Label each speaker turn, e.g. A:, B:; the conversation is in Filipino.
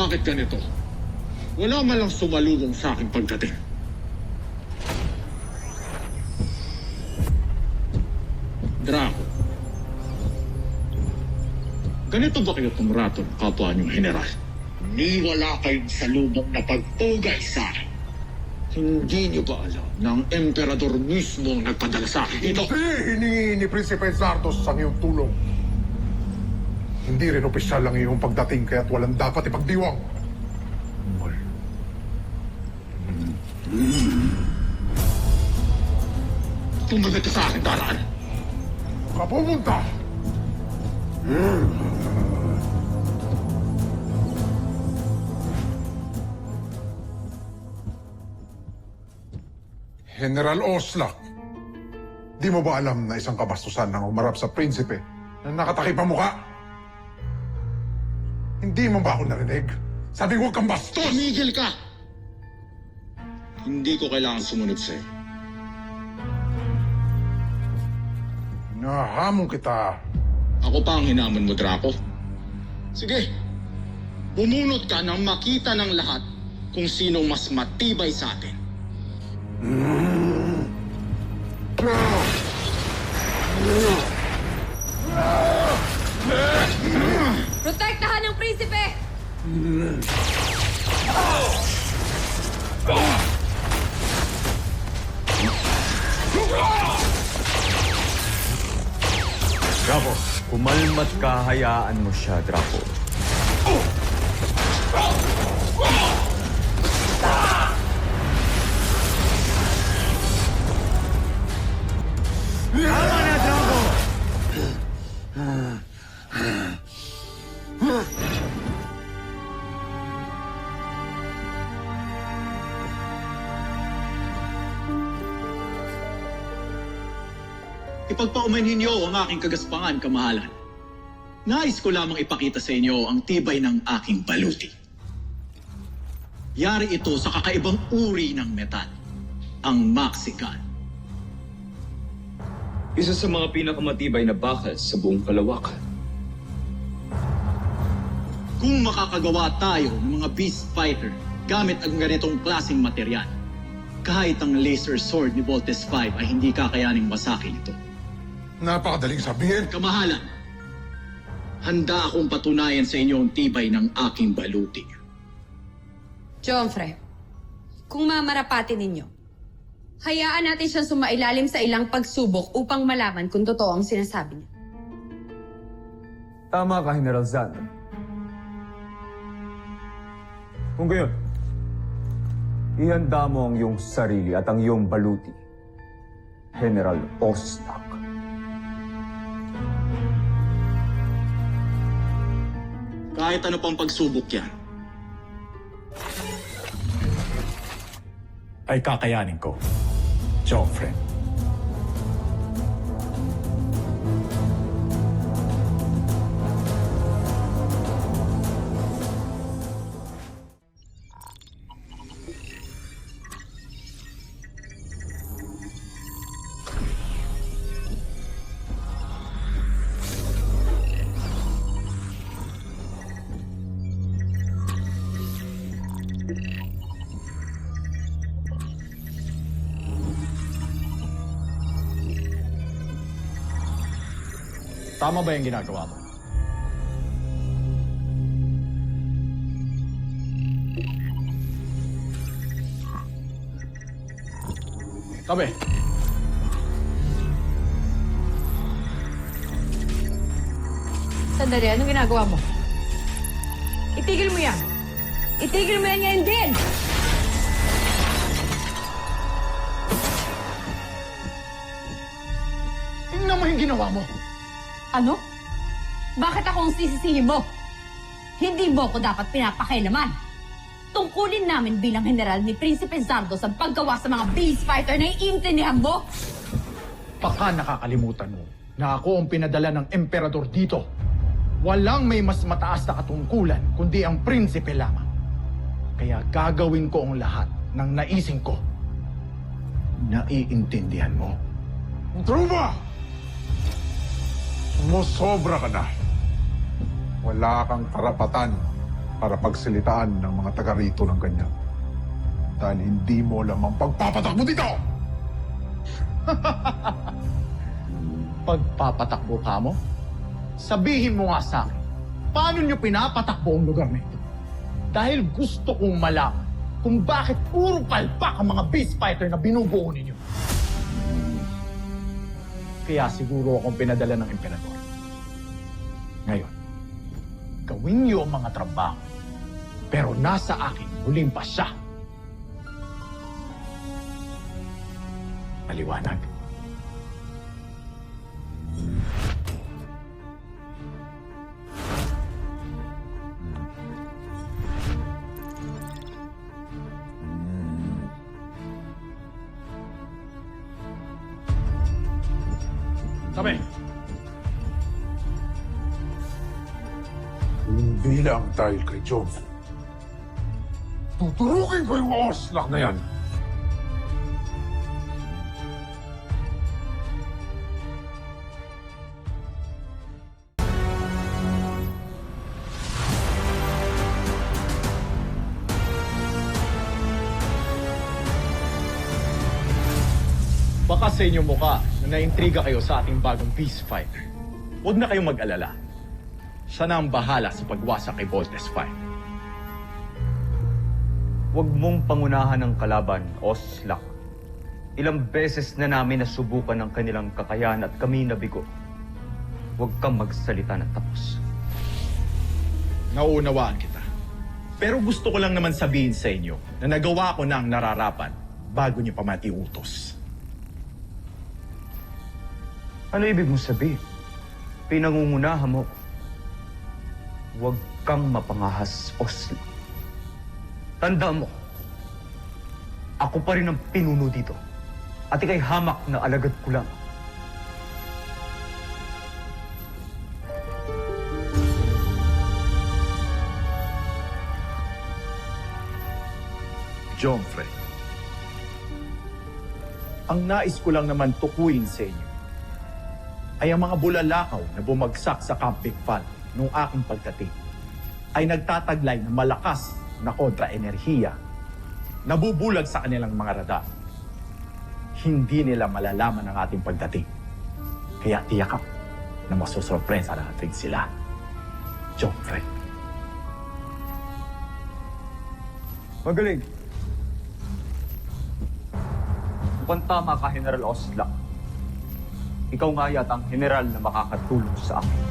A: bakit ganito. Wala man lang sumalubong sa aking pagdating. Draco, ganito ba kayo tumrato ng kapwa niyong general? Ni wala kayong salubong na pagpugay sa akin. Hindi niyo ba alam na ang emperador mismo ang nagpadala sa akin dito?
B: Hiningi ni Prinsipe Zardos ang iyong tulong. Hindi rin opisyal ang iyong pagdating kaya't walang dapat ipagdiwang.
A: Tumagat ka sa akin, Daraan.
B: Kapumunta! General Oslak, di mo ba alam na isang kabastusan ang umarap sa prinsipe na nakatakip ang muka? Hindi mo ba ako narinig? Sabi ko, huwag kang bastos!
A: Tumigil ka! Hindi ko kailangan sumunod sa'yo.
B: Nahamon kita.
A: Ako pa ang hinamon mo, Draco. Sige, bumunot ka nang makita ng lahat kung sinong mas matibay sa atin.
C: Protektahan ng prinsipe!
D: Draco, kumalmat ka, hayaan mo siya, Draco. Tama na, Draco!
E: Ipagpaumanhin niyo ang aking kagaspangan, kamahalan. Nais ko lamang ipakita sa inyo ang tibay ng aking baluti. Yari ito sa kakaibang uri ng metal, ang Maxican.
F: Isa sa mga pinakamatibay na bakal sa buong kalawakan.
E: Kung makakagawa tayo ng mga beast fighter gamit ang ganitong klaseng material, kahit ang laser sword ni Voltes 5 ay hindi kakayaning masakin ito.
B: Napakadaling sabihin.
E: Kamahalan, handa akong patunayan sa inyo ang tibay ng aking baluti.
C: Joffre, kung mamarapati ninyo, hayaan natin siyang sumailalim sa ilang pagsubok upang malaman kung totoo ang sinasabi niya.
D: Tama ka, General Zan. Kung gayon, ihanda mo ang iyong sarili at ang iyong baluti, General Ostak.
E: Kahit ano pang pagsubok yan,
G: ay kakayanin ko, Joffre. Tama ba yung ginagawa mo? Tabi.
C: Sandali, anong ginagawa mo? Itigil mo yan! Itigil mo yan ngayon din!
A: Tingnan mo yung ginawa mo.
C: Ano? Bakit ako ang sisisihin mo? Hindi mo ako dapat pinapakailaman. Tungkulin namin bilang general ni Prinsipe Zardos ang paggawa sa mga beast fighter na iintindihan mo.
G: Baka nakakalimutan mo na ako ang pinadala ng emperador dito. Walang may mas mataas na katungkulan kundi ang prinsipe lamang. Kaya gagawin ko ang lahat ng naising ko. Naiintindihan mo?
B: Truba! Sumusobra ka na. Wala kang karapatan para pagsilitaan ng mga taga rito ng ganyan. Dahil hindi mo alam ang pagpapatakbo dito!
G: Pagpapatakbo ka mo? Sabihin mo nga sa akin, paano nyo pinapatakbo ang lugar na ito? Dahil gusto kong malaman kung bakit puro palpak ang mga beast fighter na binubuo ninyo. Kaya siguro akong pinadala ng emperador. Ngayon, gawin niyo ang mga trabaho, pero nasa akin huling pa siya. Maliwanag. Sabi,
B: Hindi lang dahil kay John. Tuturukin ko yung Oslak na yan.
G: baka sa inyong mukha na naintriga kayo sa ating bagong peace fighter. Huwag na kayong mag-alala. Siya na ang bahala sa pagwasak kay Voltes 5.
D: Huwag mong pangunahan ang kalaban, Oslak. Ilang beses na namin nasubukan ang kanilang kakayahan at kami nabigo. Huwag kang magsalita ng tapos.
G: Nauunawaan kita. Pero gusto ko lang naman sabihin sa inyo na nagawa ko na ang nararapat bago niyo pa matiutos.
D: Ano ibig mong sabihin? Pinangungunahan mo. Huwag kang mapangahas, Oslak. Tandaan mo, ako pa rin ang pinuno dito. At ika'y hamak na alagad ko lang.
G: John Frey, ang nais ko lang naman tukuyin sa inyo ay ang mga bulalakaw na bumagsak sa Camp Big Val noong aking pagdating ay nagtataglay ng malakas na kontra-enerhiya, nabubulag sa kanilang mga radar. Hindi nila malalaman ang ating pagdating. Kaya tiyakap na masusurpresa natin sila. John Frey.
D: Magaling. Mukhang tama ka, General Oslak. Ikaw nga yata ang general na makakatulong sa akin.